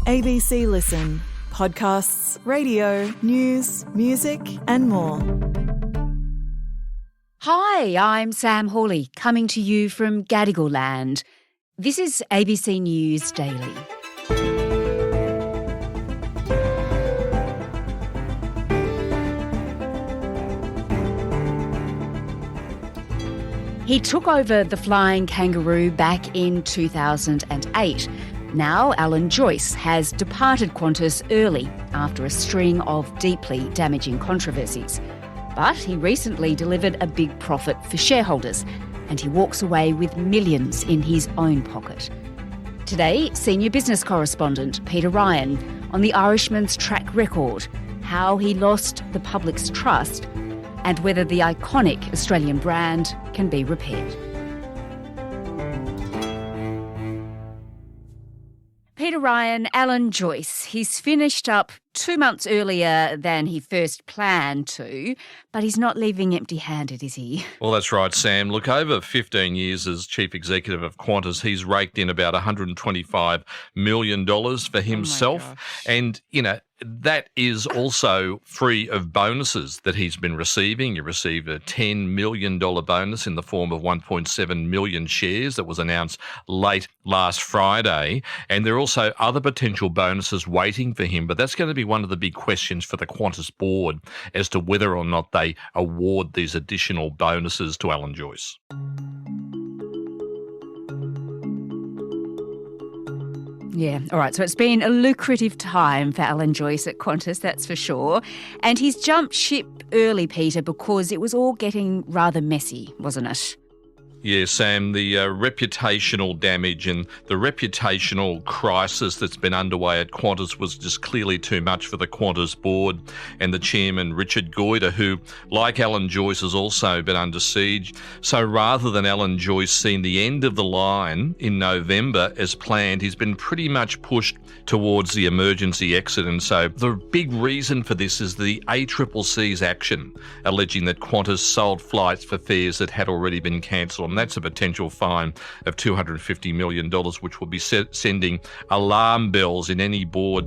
ABC Listen. Podcasts, radio, news, music and more. Hi, I'm Sam Hawley, coming to you from Gadigal Land. This is ABC News Daily. He took over the Flying Kangaroo back in 2008. Now Alan Joyce has departed Qantas early after a string of deeply damaging controversies. But he recently delivered a big profit for shareholders, and he walks away with millions in his own pocket. Today, senior business correspondent Peter Ryan on the Irishman's track record, how he lost the public's trust, and whether the iconic Australian brand can be repaired. Peter Ryan, Alan Joyce, he's finished up 2 months earlier than he first planned to, but he's not leaving empty-handed, is he? Well, that's right, Sam. Look, over 15 years as chief executive of Qantas, he's raked in about $125 million for himself. And, that is also free of bonuses that he's been receiving. He received a $10 million bonus in the form of 1.7 million shares that was announced late last Friday. And there are also other potential bonuses waiting for him. But that's going to be one of the big questions for the Qantas board as to whether or not they award these additional bonuses to Alan Joyce. Yeah, all right. So it's been a lucrative time for Alan Joyce at Qantas, that's for sure. And he's jumped ship early, Peter, because it was all getting rather messy, wasn't it? Yeah, Sam, the reputational damage and the reputational crisis that's been underway at Qantas was just clearly too much for the Qantas board and the chairman, Richard Goyder, who, like Alan Joyce, has also been under siege. So rather than Alan Joyce seeing the end of the line in November as planned, he's been pretty much pushed towards the emergency exit. And so the big reason for this is the ACCC's action, alleging that Qantas sold flights for fares that had already been cancelled. And that's a potential fine of $250 million, which will be sending alarm bells in any board.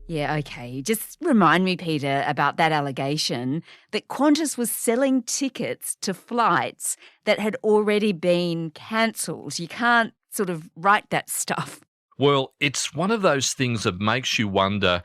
Yeah, OK. Just remind me, Peter, about that allegation that Qantas was selling tickets to flights that had already been cancelled. You can't sort of write that stuff. Well, it's one of those things that makes you wonder,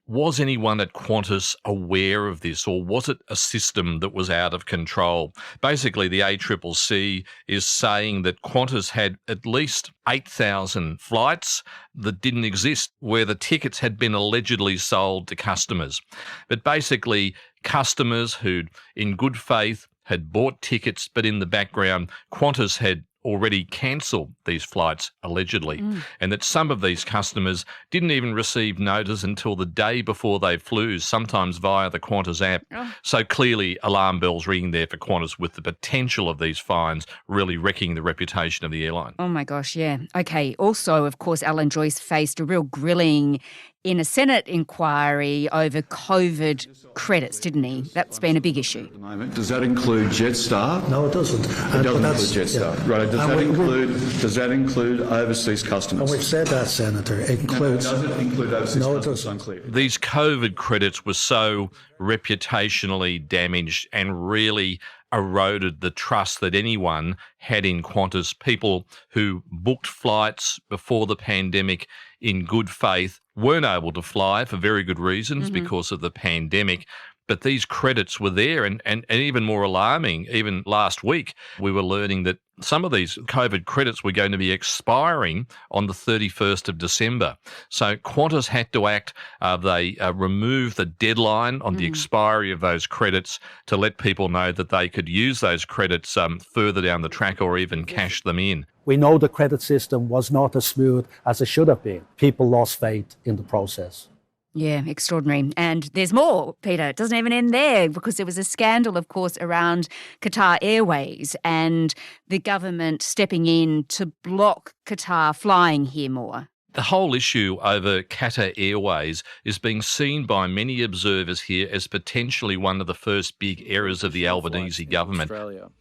was anyone at Qantas aware of this, or was it a system that was out of control? Basically, the ACCC is saying that Qantas had at least 8,000 flights that didn't exist, where the tickets had been allegedly sold to customers. But basically, customers who, in good faith, had bought tickets, but in the background, Qantas had already cancelled these flights, allegedly, and that some of these customers didn't even receive notice until the day before they flew, sometimes via the Qantas app. So clearly alarm bells ringing there for Qantas, with the potential of these fines really wrecking the reputation of the airline. Oh my gosh, yeah. Okay, also, of course, Alan Joyce faced a real grilling in a Senate inquiry over COVID credits, didn't he? That's been a big issue. At the moment. Does that include Jetstar? No, it doesn't. It doesn't include Jetstar. Yeah. Right. Does that include overseas customers? And we've said that, Senator. It includes. Does it include overseas customers? No, it doesn't. Unclear. These COVID credits were so reputationally damaged and really eroded the trust that anyone had in Qantas. People who booked flights before the pandemic in good faith weren't able to fly for very good reasons because of the pandemic. But these credits were there, and even more alarming, even last week, we were learning that some of these COVID credits were going to be expiring on the 31st of December. So Qantas had to act. They removed the deadline on the expiry of those credits to let people know that they could use those credits further down the track or even cash them in. We know the credit system was not as smooth as it should have been. People lost faith in the process. Yeah, extraordinary. And there's more, Peter. It doesn't even end there, because there was a scandal, of course, around Qatar Airways and the government stepping in to block Qatar flying here more. The whole issue over Qatar Airways is being seen by many observers here as potentially one of the first big errors of the Albanese government.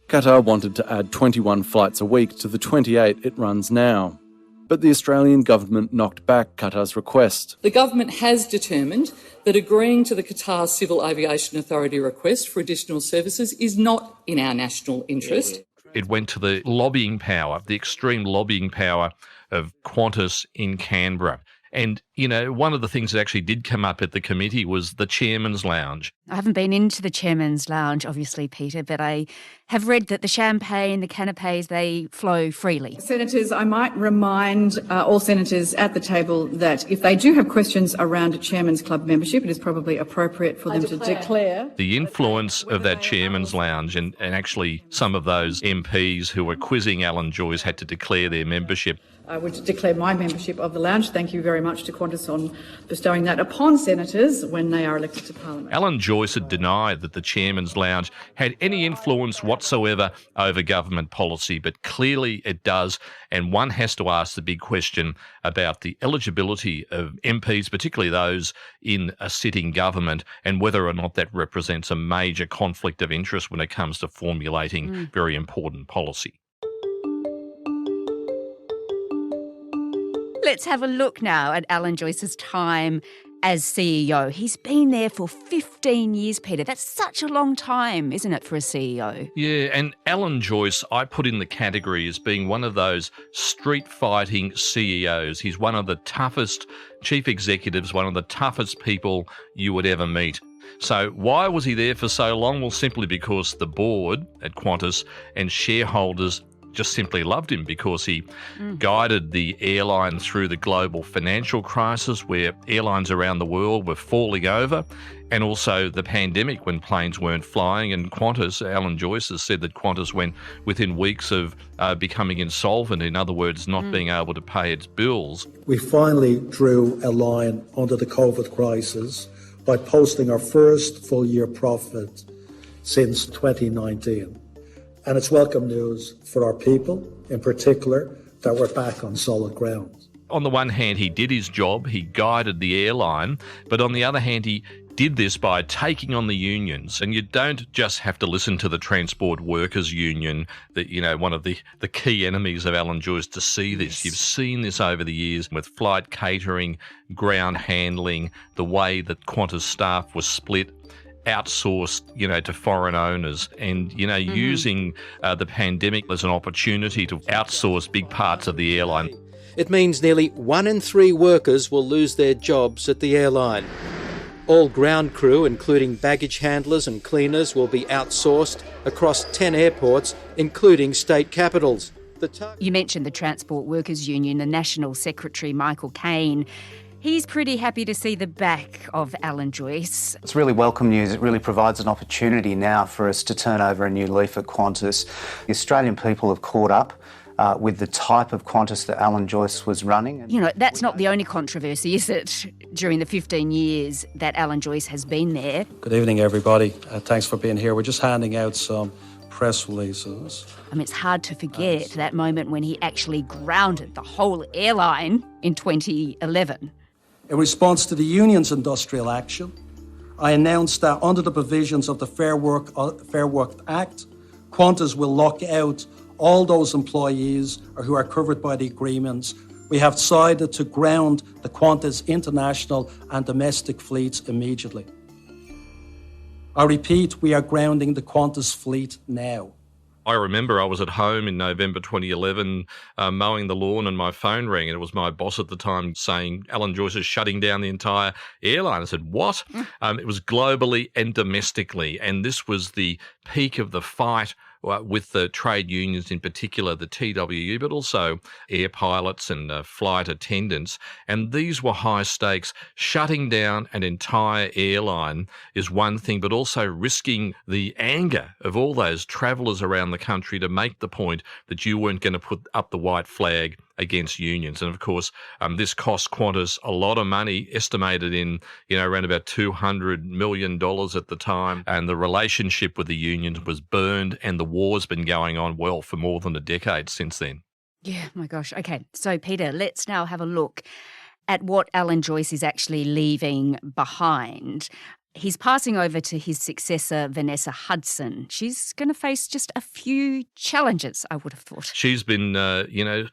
Qatar wanted to add 21 flights a week to the 28 it runs now. but the Australian government knocked back Qatar's request. The government has determined that agreeing to the Qatar Civil Aviation Authority request for additional services is not in our national interest. It went to the lobbying power, the extreme lobbying power of Qantas in Canberra. And, you know, one of the things that actually did come up at the committee was the Chairman's Lounge. I haven't been into the Chairman's Lounge, obviously, Peter, but I have read that the champagne, the canapes, they flow freely. Senators, I might remind all senators at the table that if they do have questions around a Chairman's Club membership, it is probably appropriate for them to declare. The influence of that Chairman's Lounge and actually some of those MPs who were quizzing Alan Joyce had to declare their membership. I would declare my membership of the lounge. Thank you very much to Qantas on bestowing that upon senators when they are elected to Parliament. Alan Joyce had denied that the Chairman's Lounge had any influence whatsoever over government policy, but clearly it does, and one has to ask the big question about the eligibility of MPs, particularly those in a sitting government, and whether or not that represents a major conflict of interest when it comes to formulating very important policy. Let's have a look now at Alan Joyce's time as CEO. He's been there for 15 years, Peter. That's such a long time, isn't it, for a CEO? Yeah, and Alan Joyce, I put in the category as being one of those street-fighting CEOs. He's one of the toughest chief executives, one of the toughest people you would ever meet. So why was he there for so long? Well, simply because the board at Qantas and shareholders just simply loved him, because he guided the airline through the global financial crisis where airlines around the world were falling over, and also the pandemic when planes weren't flying. And Qantas, Alan Joyce has said that Qantas went within weeks of becoming insolvent, in other words, not being able to pay its bills. We finally drew a line under the COVID crisis by posting our first full year profit since 2019. And it's welcome news for our people, in particular, that we're back on solid ground. On the one hand, he did his job, he guided the airline, but on the other hand, he did this by taking on the unions. And you don't just have to listen to the Transport Workers Union, that, you know, one of the key enemies of Alan Joyce, to see this. You've seen this over the years with flight catering, ground handling, the way that Qantas staff was split, outsourced, you know, to foreign owners, and, you know, using the pandemic as an opportunity to outsource big parts of the airline. It means nearly 1 in 3 workers will lose their jobs at the airline. All ground crew, including baggage handlers and cleaners, will be outsourced across 10 airports, including state capitals. You mentioned the Transport Workers Union, the National Secretary, Michael Caine. He's pretty happy to see the back of Alan Joyce. It's really welcome news. It really provides an opportunity now for us to turn over a new leaf at Qantas. The Australian people have caught up with the type of Qantas that Alan Joyce was running. You know, that's not the only controversy, is it, during the 15 years that Alan Joyce has been there? Good evening, everybody. Thanks for being here. We're just handing out some press releases. I mean, it's hard to forget that moment when he actually grounded the whole airline in 2011. In response to the union's industrial action, I announced that under the provisions of the Fair Work Act, Qantas will lock out all those employees who are covered by the agreements. We have decided to ground the Qantas international and domestic fleets immediately. I repeat, we are grounding the Qantas fleet now. I remember I was at home in November 2011 mowing the lawn, and my phone rang, and it was my boss at the time saying Alan Joyce is shutting down the entire airline. I said, what? It was globally and domestically, and this was the peak of the fight with the trade unions, in particular the TWU, but also air pilots and flight attendants. And these were high stakes. Shutting down an entire airline is one thing, but also risking the anger of all those travellers around the country to make the point that you weren't going to put up the white flag against unions. And of course, this cost Qantas a lot of money, estimated in, around about $200 million at the time. And the relationship with the unions was burned, and the war's been going on, well, for more than a decade since then. Yeah, my gosh. Okay, so Peter, let's now have a look at what Alan Joyce is actually leaving behind. He's passing over to his successor, Vanessa Hudson. She's going to face just a few challenges, I would have thought. She's been,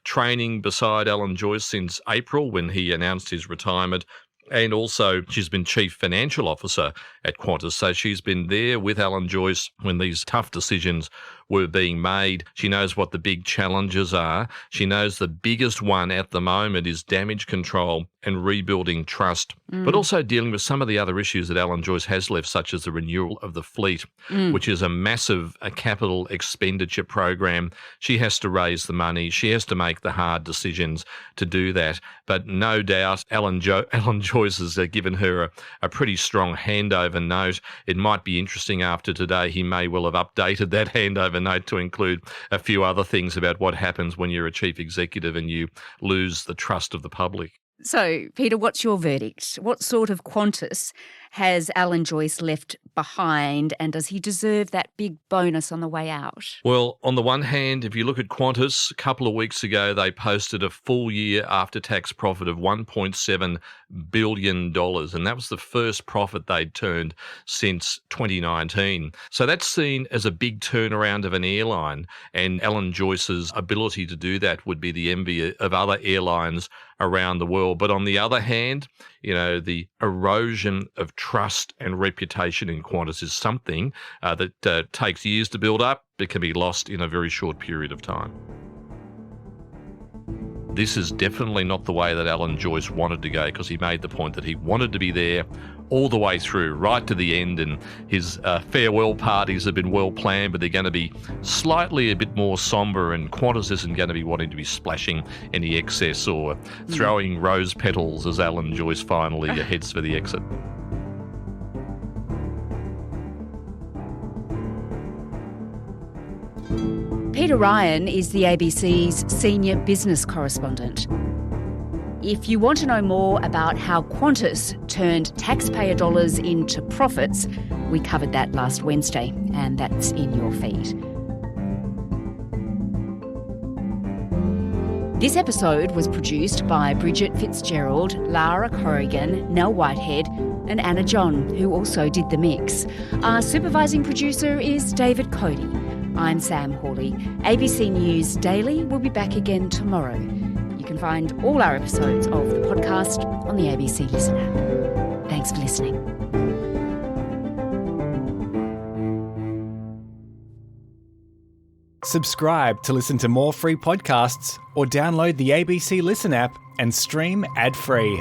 training beside Alan Joyce since April when he announced his retirement. And also, she's been Chief Financial Officer at Qantas. So she's been there with Alan Joyce when these tough decisions were being made. She knows what the big challenges are. She knows the biggest one at the moment is damage control and rebuilding trust, but also dealing with some of the other issues that Alan Joyce has left, such as the renewal of the fleet, which is a massive capital expenditure program. She has to raise the money. She has to make the hard decisions to do that. But no doubt Alan Joyce has given her a pretty strong handover note. It might be interesting after today. He may well have updated that handover note to include a few other things about what happens when you're a chief executive and you lose the trust of the public. So, Peter, what's your verdict? What sort of Qantas has Alan Joyce left behind, and does he deserve that big bonus on the way out? Well, on the one hand, if you look at Qantas, a couple of weeks ago, they posted a full year after-tax profit of $1.7 billion, and that was the first profit they'd turned since 2019. So that's seen as a big turnaround of an airline, and Alan Joyce's ability to do that would be the envy of other airlines around the world. But on the other hand, the erosion of trust and reputation in Qantas is something that takes years to build up, but can be lost in a very short period of time. This is definitely not the way that Alan Joyce wanted to go, because he made the point that he wanted to be there all the way through, right to the end, and his farewell parties have been well planned, but they're going to be slightly a bit more sombre, and Qantas isn't going to be wanting to be splashing any excess or throwing rose petals as Alan Joyce finally heads for the exit. Peter Ryan is the ABC's senior business correspondent. If you want to know more about how Qantas turned taxpayer dollars into profits, we covered that last Wednesday, and that's in your feed. This episode was produced by Bridget Fitzgerald, Lara Corrigan, Nell Whitehead and Anna John, who also did the mix. Our supervising producer is David Cody. I'm Sam Hawley. ABC News Daily will be back again tomorrow. You can find all our episodes of the podcast on the ABC Listen app. Thanks for listening. Subscribe to listen to more free podcasts or download the ABC Listen app and stream ad-free.